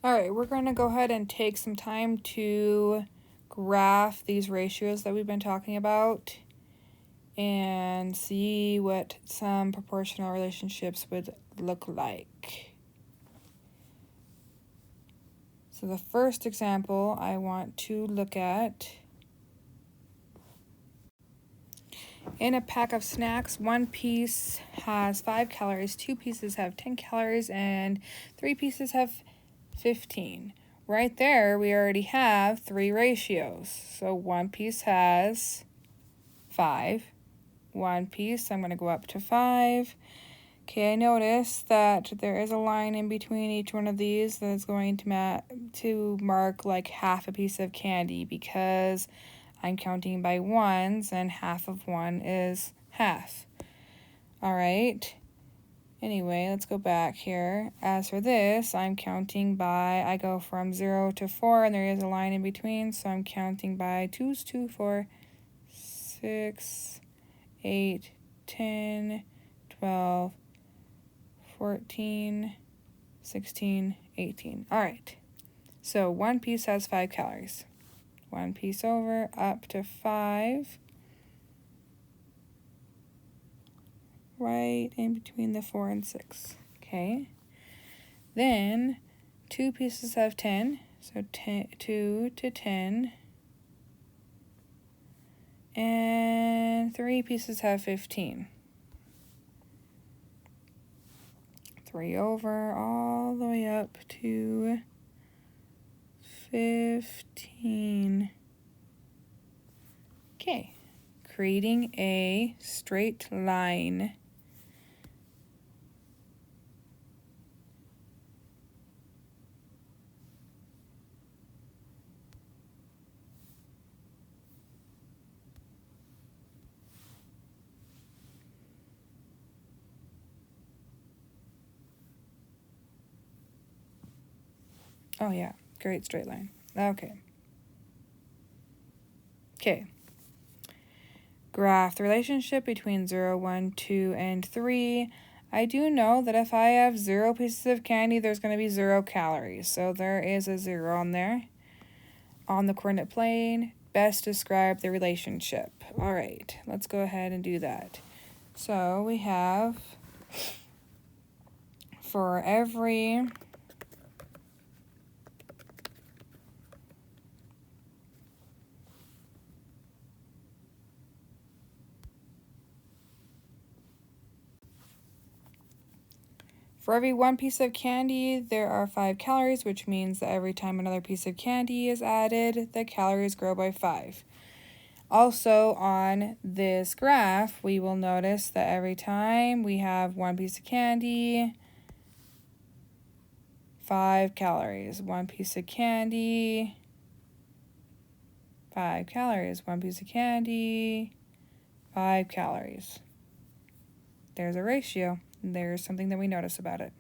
All right, we're going to go ahead and take some time to graph these ratios that we've been talking about and see what some proportional relationships would look like. So the first example I want to look at, in a pack of snacks, one piece has 5 calories, 2 pieces have 10 calories, and 3 pieces have 15. Right there, we already have 3 ratios. So one piece has 5. One piece, I'm going to go up to 5. Okay, I notice that there is a line in between each one of these that is going to mark like half a piece of candy because I'm counting by ones and half of 1 is half. All right. Anyway, let's go back here. As for this, I'm counting by, I go from 0 to 4, and there is a line in between, so I'm counting by 2s, 2, 4, 6, 8, 10, 12, 14, 16, 18. All right, so one piece has 5 calories. One piece over, up to 5. Right in between the 4 and 6. Okay. Then 2 pieces have 10, so 2 to 10. And 3 pieces have 15. 3 over all the way up to 15. Okay. Creating a straight line. Oh yeah, great straight line. Okay. Okay. Graph the relationship between 0, 1, 2, and 3. I do know that if I have 0 pieces of candy, there's going to be 0 calories. So there is a 0 on there. On the coordinate plane, best describe the relationship. All right, let's go ahead and do that. So we have, for every one piece of candy, there are 5 calories, which means that every time another piece of candy is added, the calories grow by 5. Also, on this graph, we will notice that every time we have one piece of candy, 5 calories. One piece of candy, 5 calories. One piece of candy, 5 calories. There's a ratio. There's something that we notice about it.